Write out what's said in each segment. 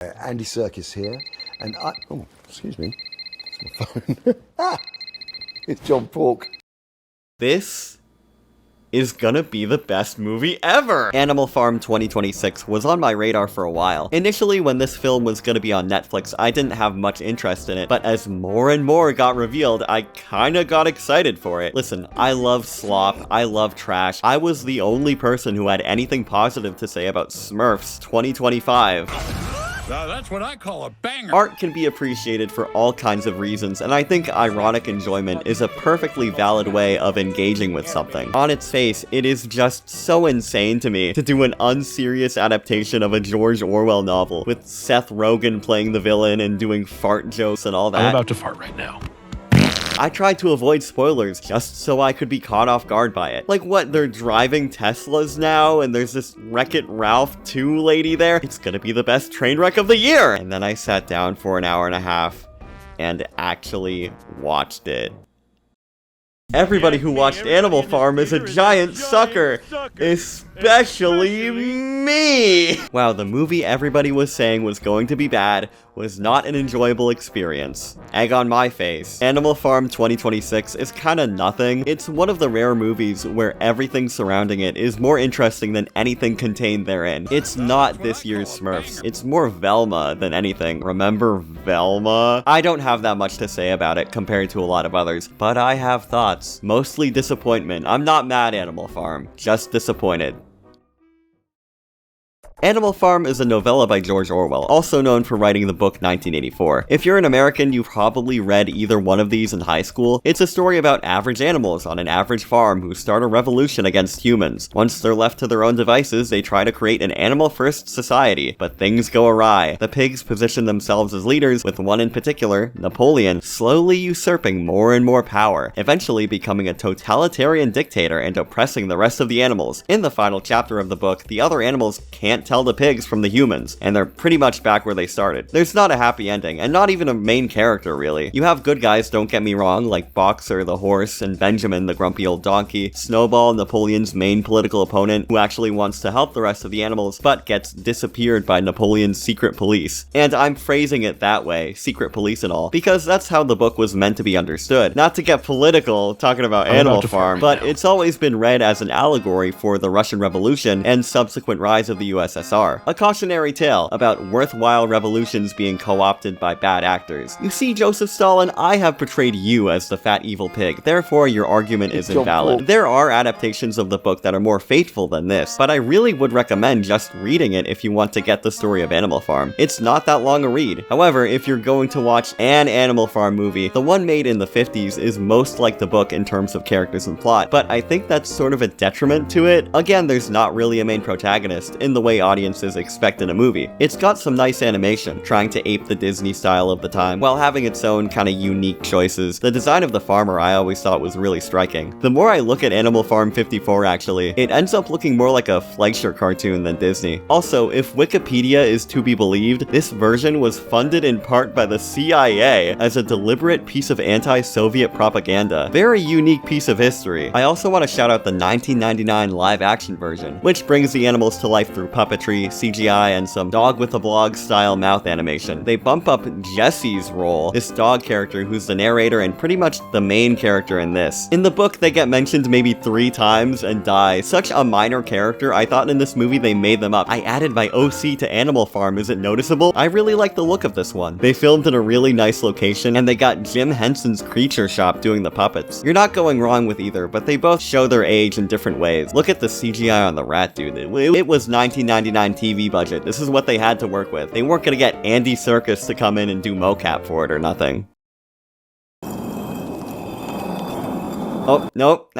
Andy Serkis here, and oh, excuse me, it's my phone. It's John Pork. This is gonna be the best movie ever! Animal Farm 2026 was on my radar for a while. Initially, when this film was gonna be on Netflix, I didn't have much interest in it, but as more and more got revealed, I kinda got excited for it. Listen, I love slop, I love trash. I was the only person who had anything positive to say about Smurfs 2025. Now that's what I call a banger. Art can be appreciated for all kinds of reasons, and I think ironic enjoyment is a perfectly valid way of engaging with something. On its face, it is just so insane to me to do an unserious adaptation of a George Orwell novel, with Seth Rogen playing the villain and doing fart jokes and all that. I'm about to fart right now. I tried to avoid spoilers just so I could be caught off guard by it. Like what, they're driving Teslas now and there's this Wreck-It Ralph 2 lady there? It's gonna be the best train wreck of the year! And then I sat down for an hour and a half and actually watched it. Everybody who watched Animal Farm is a giant sucker, especially me! Wow, the movie everybody was saying was going to be bad was not an enjoyable experience. Egg on my face. Animal Farm 2026 is kinda nothing. It's one of the rare movies where everything surrounding it is more interesting than anything contained therein. It's not this year's Smurfs. It's more Velma than anything. Remember Velma? I don't have that much to say about it compared to a lot of others, but I have thoughts. Mostly disappointment. I'm not mad, Animal Farm. Just disappointed. Animal Farm is a novella by George Orwell, also known for writing the book 1984. If you're an American, you've probably read either one of these in high school. It's a story about average animals on an average farm who start a revolution against humans. Once they're left to their own devices, they try to create an animal-first society, but things go awry. The pigs position themselves as leaders, with one in particular, Napoleon, slowly usurping more and more power, eventually becoming a totalitarian dictator and oppressing the rest of the animals. In the final chapter of the book, the other animals can't tell the pigs from the humans, and they're pretty much back where they started. There's not a happy ending, and not even a main character, really. You have good guys, don't get me wrong, like Boxer the horse, and Benjamin the grumpy old donkey, Snowball, Napoleon's main political opponent, who actually wants to help the rest of the animals, but gets disappeared by Napoleon's secret police. And I'm phrasing it that way, secret police and all, because that's how the book was meant to be understood. Not to get political, talking about Animal Farm, but it's always been read as an allegory for the Russian Revolution and subsequent rise of the USSR. A cautionary tale about worthwhile revolutions being co-opted by bad actors. You see, Joseph Stalin, I have portrayed you as the fat evil pig, therefore your argument is invalid. There are adaptations of the book that are more faithful than this, but I really would recommend just reading it if you want to get the story of Animal Farm. It's not that long a read. However, if you're going to watch an Animal Farm movie, the one made in the 50s is most like the book in terms of characters and plot, but I think that's sort of a detriment to it. Again, there's not really a main protagonist in the way audiences expect in a movie. It's got some nice animation, trying to ape the Disney style of the time, while having its own kind of unique choices. The design of the farmer I always thought was really striking. The more I look at Animal Farm 54 actually, it ends up looking more like a Fleischer cartoon than Disney. Also, if Wikipedia is to be believed, this version was funded in part by the CIA as a deliberate piece of anti-Soviet propaganda. Very unique piece of history. I also want to shout out the 1999 live-action version, which brings the animals to life through puppetry, CGI, and some dog with a blog style mouth animation. They bump up Jesse's role, this dog character who's the narrator and pretty much the main character in this. In the book, they get mentioned maybe 3 times and die. Such a minor character, I thought in this movie they made them up. I added my OC to Animal Farm, is it noticeable? I really like the look of this one. They filmed in a really nice location, and they got Jim Henson's Creature Shop doing the puppets. You're not going wrong with either, but they both show their age in different ways. Look at the CGI on the rat dude. It was 1999 TV budget. This is what they had to work with. They weren't gonna get Andy Serkis to come in and do mocap for it or nothing. Oh, nope,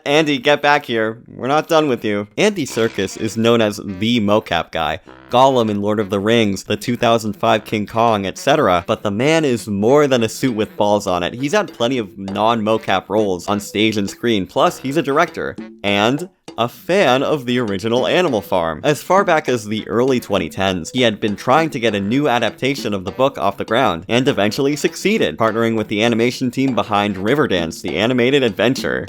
Andy, get back here. We're not done with you. Andy Serkis is known as the mocap guy. Gollum in Lord of the Rings, the 2005 King Kong, etc. But the man is more than a suit with balls on it. He's had plenty of non-mocap roles on stage and screen, plus he's a director. And a fan of the original Animal Farm. As far back as the early 2010s, he had been trying to get a new adaptation of the book off the ground, and eventually succeeded, partnering with the animation team behind Riverdance, the animated adventure.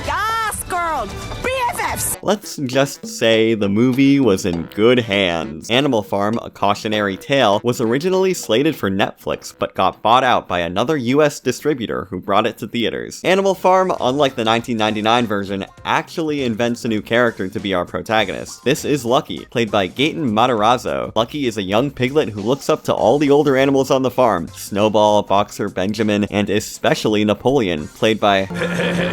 Yes, girl! BFFs! Let's just say the movie was in good hands. Animal Farm, A Cautionary Tale, was originally slated for Netflix, but got bought out by another US distributor who brought it to theaters. Animal Farm, unlike the 1999 version, actually invents a new character to be our protagonist. This is Lucky, played by Gaten Matarazzo. Lucky is a young piglet who looks up to all the older animals on the farm: Snowball, Boxer, Benjamin, and especially Napoleon, played by...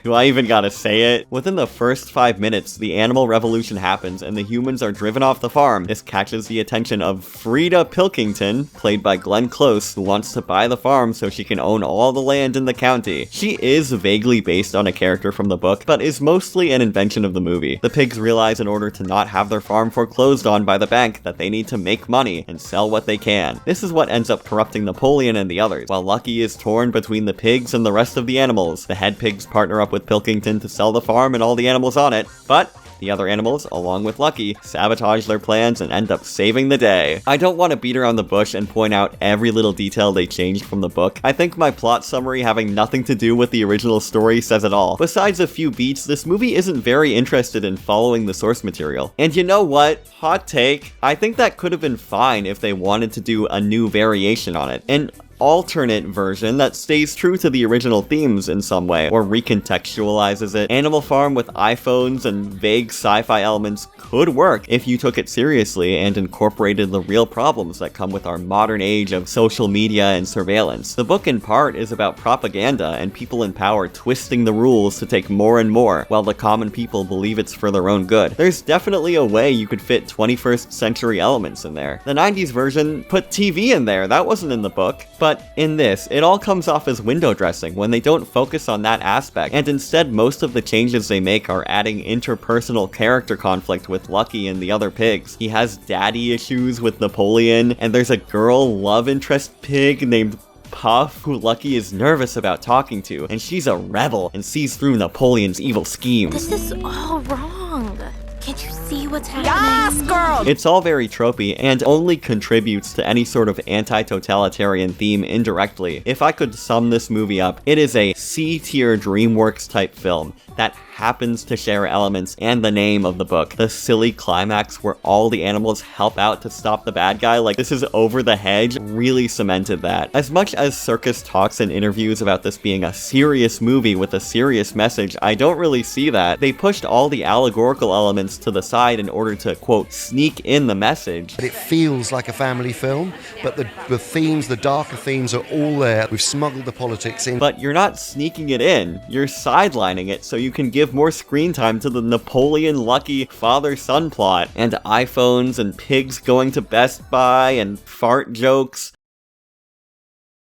Do I even gotta say it? Within the first 5 minutes, the animal revolution happens and the humans are driven off the farm. This catches the attention of Frida Pilkington, played by Glenn Close, who wants to buy the farm so she can own all the land in the county. She is vaguely based on a character from the book, but is mostly an invention of the movie. The pigs realize in order to not have their farm foreclosed on by the bank that they need to make money and sell what they can. This is what ends up corrupting Napoleon and the others. While Lucky is torn between the pigs and the rest of the animals, the head pigs partner up with Pilkington to sell the farm and all the animals on it, but the other animals, along with Lucky, sabotage their plans and end up saving the day. I don't want to beat around the bush and point out every little detail they changed from the book. I think my plot summary having nothing to do with the original story says it all. Besides a few beats, this movie isn't very interested in following the source material. And you know what? Hot take. I think that could have been fine if they wanted to do a new variation on it. And alternate version that stays true to the original themes in some way, or recontextualizes it. Animal Farm with iPhones and vague sci-fi elements could work if you took it seriously and incorporated the real problems that come with our modern age of social media and surveillance. The book in part is about propaganda and people in power twisting the rules to take more and more, while the common people believe it's for their own good. There's definitely a way you could fit 21st century elements in there. The 90s version put TV in there, that wasn't in the book, but in this, it all comes off as window dressing when they don't focus on that aspect, and instead most of the changes they make are adding interpersonal character conflict with Lucky and the other pigs. He has daddy issues with Napoleon, and there's a girl love interest pig named Puff, who Lucky is nervous about talking to, and she's a rebel and sees through Napoleon's evil schemes. This is all wrong. Can't you see what's happening? Yes, girl! It's all very tropey and only contributes to any sort of anti-totalitarian theme indirectly. If I could sum this movie up, it is a C-tier DreamWorks type film that happens to share elements and the name of the book. The silly climax where all the animals help out to stop the bad guy, like this is over the hedge, really cemented that. As much as Circus talks in interviews about this being a serious movie with a serious message, I don't really see that. They pushed all the allegorical elements to the side in order to, quote, sneak in the message. It feels like a family film, but the themes, the darker themes are all there. We've smuggled the politics in. But you're not sneaking it in, you're sidelining it so you can give more screen time to the Napoleon Lucky father-son plot, and iPhones and pigs going to Best Buy and fart jokes.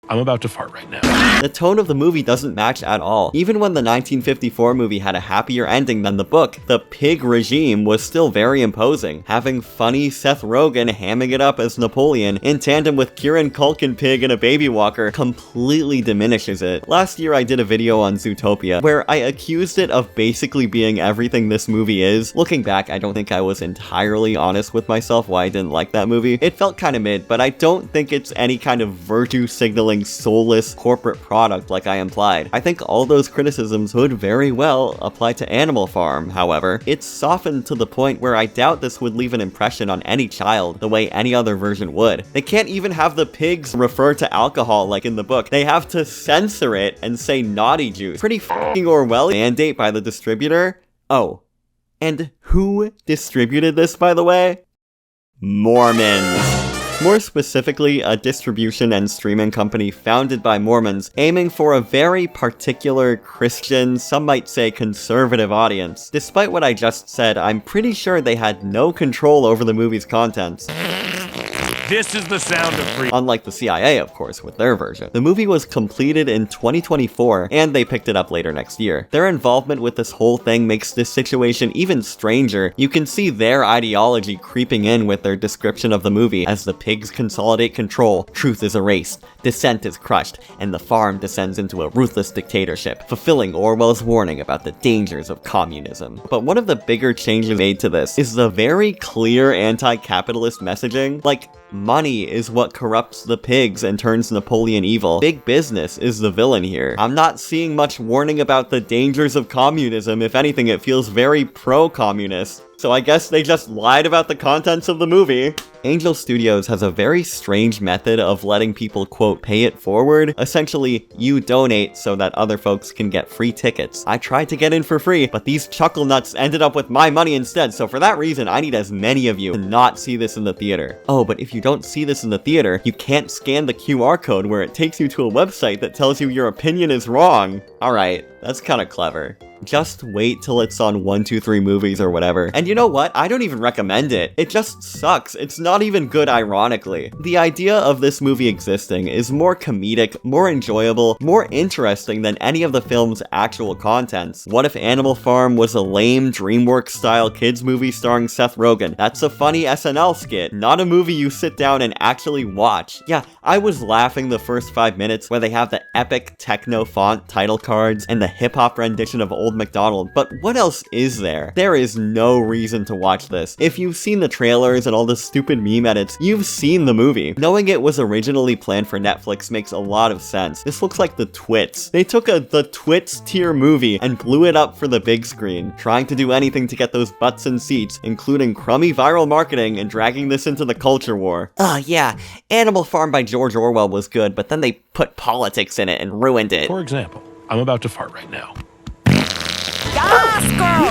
I'm about to fart right now. The tone of the movie doesn't match at all. Even when the 1954 movie had a happier ending than the book, the pig regime was still very imposing. Having funny Seth Rogen hamming it up as Napoleon in tandem with Kieran Culkin pig and a baby walker completely diminishes it. Last year I did a video on Zootopia where I accused it of basically being everything this movie is. Looking back, I don't think I was entirely honest with myself why I didn't like that movie. It felt kind of mid, but I don't think it's any kind of virtue signaling soulless corporate product like I implied. I think all those criticisms would very well apply to Animal Farm, however. It's softened to the point where I doubt this would leave an impression on any child the way any other version would. They can't even have the pigs refer to alcohol like in the book. They have to censor it and say naughty juice. Pretty f***ing Orwell mandate by the distributor. Oh, and who distributed this, by the way? Mormons. More specifically, a distribution and streaming company founded by Mormons, aiming for a very particular Christian, some might say conservative audience. Despite what I just said, I'm pretty sure they had no control over the movie's contents. This is the sound of freedom. Unlike the CIA, of course, with their version. The movie was completed in 2024, and they picked it up later next year. Their involvement with this whole thing makes this situation even stranger. You can see their ideology creeping in with their description of the movie as the pigs consolidate control, truth is erased, dissent is crushed, and the farm descends into a ruthless dictatorship, fulfilling Orwell's warning about the dangers of communism. But one of the bigger changes made to this is the very clear anti-capitalist messaging. Like, Money is what corrupts the pigs and turns Napoleon evil. Big business is the villain here. I'm not seeing much warning about the dangers of communism. If anything, it feels very pro-communist. So I guess they just lied about the contents of the movie. Angel Studios has a very strange method of letting people, quote, pay it forward. Essentially, you donate so that other folks can get free tickets. I tried to get in for free, but these chuckle nuts ended up with my money instead, so for that reason, I need as many of you to not see this in the theater. Oh, but if you don't see this in the theater, you can't scan the QR code where it takes you to a website that tells you your opinion is wrong. Alright, that's kinda clever. Just wait till it's on 123 Movies or whatever. And you know what? I don't even recommend it. It just sucks. It's not even good ironically. The idea of this movie existing is more comedic, more enjoyable, more interesting than any of the film's actual contents. What if Animal Farm was a lame DreamWorks-style kids movie starring Seth Rogen? That's a funny SNL skit, not a movie you sit down and actually watch. Yeah, I was laughing the first 5 minutes where they have the epic techno font title cards and the hip-hop rendition of Old MacDonald, but what else is there? There is no reason to watch this. If you've seen the trailers and all the stupid meme edits, you've seen the movie. Knowing it was originally planned for Netflix makes a lot of sense. This looks like The Twits. They took the Twits tier movie and blew it up for the big screen, trying to do anything to get those butts in seats, including crummy viral marketing and dragging this into the culture war. Yeah, Animal Farm by George Orwell was good, but then they put politics in it and ruined it. For example, I'm about to fart right now. Yes, girl!